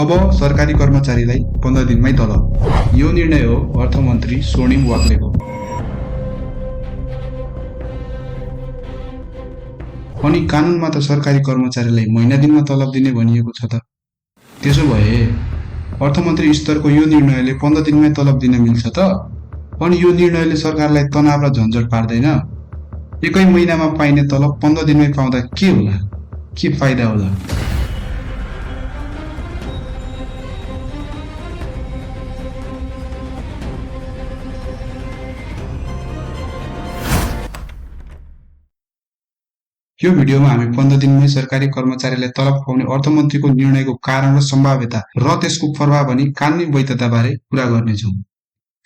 अब सरकारी कर्मचारीलाई 15 दिनमै तलब। यो निर्णय हो अर्थमन्त्री स्वर्णिम वाग्लेको। अनि कानुनमा त सरकारी कर्मचारीलाई महिना दिनमा तलब दिने भनिएको छ त। त्यसो भए अर्थमन्त्री स्तरको यो निर्णयले 15 दिनमै तलब दिन मिल्छ त? अनि यो निर्णयले सरकारलाई तनाव र झन्झट पार्दैन? एकै महिनामा पाइने तलब 15 दिनमै पाउँदा के होला? के फाइदा होला? यो भिडियोमा हामी 15 दिनमै सरकारी कर्मचारीलाई तलब खुवाउने अर्थमन्त्रीको निर्णयको कारण र सम्भाव्यता र त्यसको प्रभाव अनि कानुनी वैधता बारे कुरा गर्नेछौँ।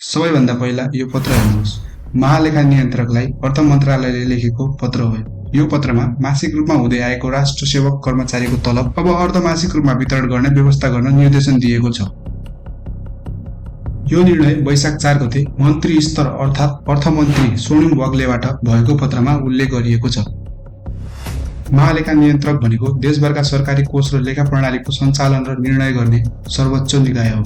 सबैभन्दा पहिला यो पत्र हेर्नुहोस्। महालेखा नियन्त्रकलाई अर्थ मन्त्रालयले लेखेको पत्र हो। यो पत्रमा मासिक रूपमा हुँदै आएको राष्ट्र सेवक कर्मचारीको तलब अब अर्धमासिक रूपमा वितरण गर्ने व्यवस्था गर्न निर्देशन दिएको छ। यो निर्णय वैशाख 4 गते मन्त्री स्तर अर्थात् अर्थमन्त्री स्वर्णिम वाग्लेबाट भएको पत्रमा उल्लेख गरिएको छ। महालेखा नियन्त्रक भनेको देशभरका सरकारी कोष र लेखा प्रणालीको सञ्चालन र निर्णय गर्ने सर्वोच्च निकाय हो।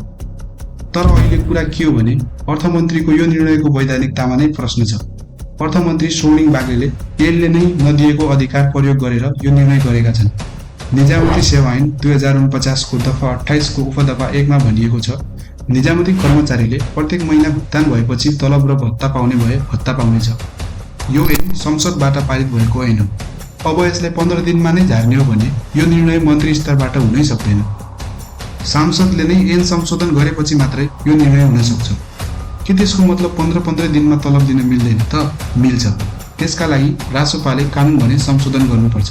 तर अहिले कुरा के हो भने अर्थमन्त्रीको यो निर्णयको वैधानिकतामा नै प्रश्न छ। अर्थमन्त्री स्वर्णिम वाग्लेले ऐनले नै नदिएको अधिकार प्रयोग गरेर यो निर्णय गरेका छन्। निजामती सेवा ऐन 2049 को दफा 28 को उपदफा 1 मा भनिएको छ, निजामती कर्मचारीले प्रत्येक महिना भुक्तान भएपछि तलब र भत्ता पाउने भए भत्ता पाउनेछ। यो ऐन संसदबाट पारित भएको ऐन हो। अब यसलाई 15 दिनमा नै झार्ने हो भने यो निर्णय मन्त्री स्तरबाट हुनै सक्दैन। सांसदले नै ऐन संशोधन गरेपछि मात्रै यो निर्णय हुन सक्छ। के त्यसको मतलब 15 दिनमा तलब दिन मिल्दैन त? मिल्छ। त्यसका लागि रासोपाले कानुन भने संशोधन गर्नुपर्छ।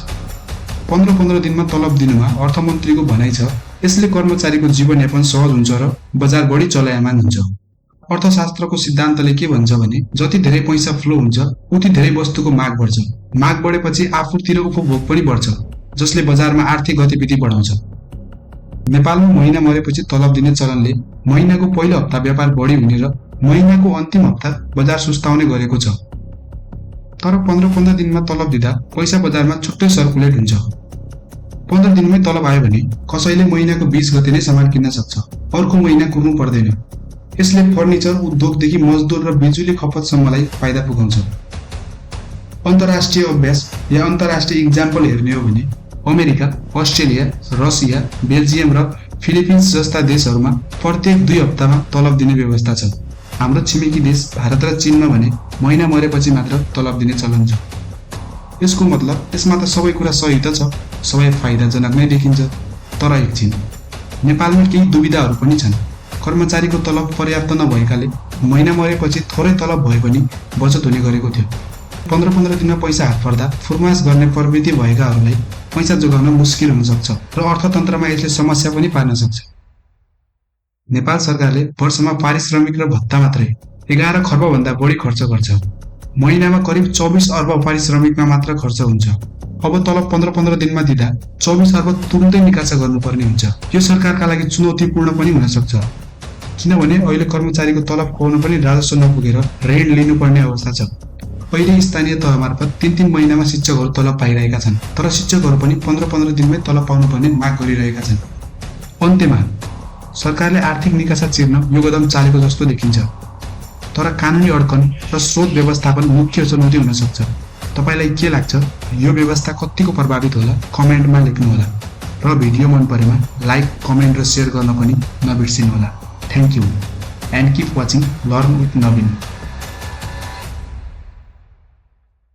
15 दिनमा तलब दिनुमा अर्थमन्त्रीको भनाइ छ यसले कर्मचारीको जीवनयापन सहज हुन्छ र बजार बढी चलायमान हुन्छ। अर्थशास्त्रको सिद्धान्तले के भन्छ भने जति धेरै पैसा फ्लो हुन्छ उति धेरै वस्तुको माग बढ्छ। माग बढेपछि आपूर्ति र उपभोग पनि बढ्छ, जसले बजारमा आर्थिक गतिविधि बढाउँछ। नेपालमा महिना मरेपछि तलब दिने चलनले महिनाको पहिलो हप्ता व्यापार बढी हुने र महिनाको अन्तिम हप्ता बजार सुस्ताउने गरेको छ। तर 15 दिनमा तलब दिँदा पैसा बजारमा छुट्टै सर्कुलेट हुन्छ। 15 दिनमै तलब आयो भने कसैले महिनाको 20 गते नै सामान किन्न सक्छ, अर्को महिना कुर्नु पर्दैन। यसले फर्निचर उद्योगदेखि मजदुर र बिजुली खपतसम्मलाई फाइदा पुगाउँछ। अन्तर्राष्ट्रिय अभ्यास या अन्तर्राष्ट्रिय इक्जाम्पल हेर्ने हो भने अमेरिका, अस्ट्रेलिया, रसिया, बेल्जियम र फिलिपिन्स जस्ता देशहरूमा प्रत्येक 2 हप्तामा तलब दिने व्यवस्था छ। हाम्रो छिमेकी देश भारत र चीनमा भने महिना मरेपछि मात्र तलब दिने चलन छ। यसको मतलब यसमा त सबै कुरा सही त छ, सबै फाइदाजनक नै देखिन्छ। तर एकछिन, नेपालमा केही दुविधाहरू पनि छन्। कर्मचारीको तलब पर्याप्त नभएकाले महिना मरेपछि थोरै तलब भए पनि बचत हुने गरेको थियो। 15 दिनमा पैसा हात पर्दा फुर्मास गर्ने प्रवृत्ति भएकाहरूलाई पैसा जोगाउन मुस्किल हुन सक्छ र अर्थतन्त्रमा यसले समस्या पनि पार्न सक्छ। नेपाल सरकारले वर्षमा पारिश्रमिक र भत्ता मात्रै 11 खर्ब भन्दा बढी खर्च गर्छ। महिनामा करिब 24 अर्ब पारिश्रमिकमा मात्र खर्च हुन्छ। अब तलब 15 दिनमा दिँदा 24 अर्ब तुरुन्तै निकासा गर्नुपर्ने हुन्छ। यो सरकारका लागि चुनौतीपूर्ण पनि हुन सक्छ, किनभने अहिले कर्मचारीको तलब खुवाउन पनि राजस्व नपुगेर ऋण लिनुपर्ने अवस्था छ। अहिले स्थानीय तह मार्फत 3 महिनामा शिक्षकहरू तलब पाइरहेका छन्, तर शिक्षकहरू पनि 15 दिनमै तलब पाउनुपर्ने माग गरिरहेका छन्। अन्त्यमा सरकारले आर्थिक निकासा चिर्न यो कदम चालेको जस्तो देखिन्छ, तर कानुनी अड्कन र स्रोत व्यवस्थापन मुख्य चुनौती हुन सक्छ। तपाईलाई के लाग्छ? यो व्यवस्था कतिको प्रभावित होला? कमेन्टमा लेख्नुहोला र भिडियो मन परेमा लाइक, कमेन्ट र शेयर गर्न पनि नबिर्सिनुहोला। Thank you and keep watching learn with Naveen.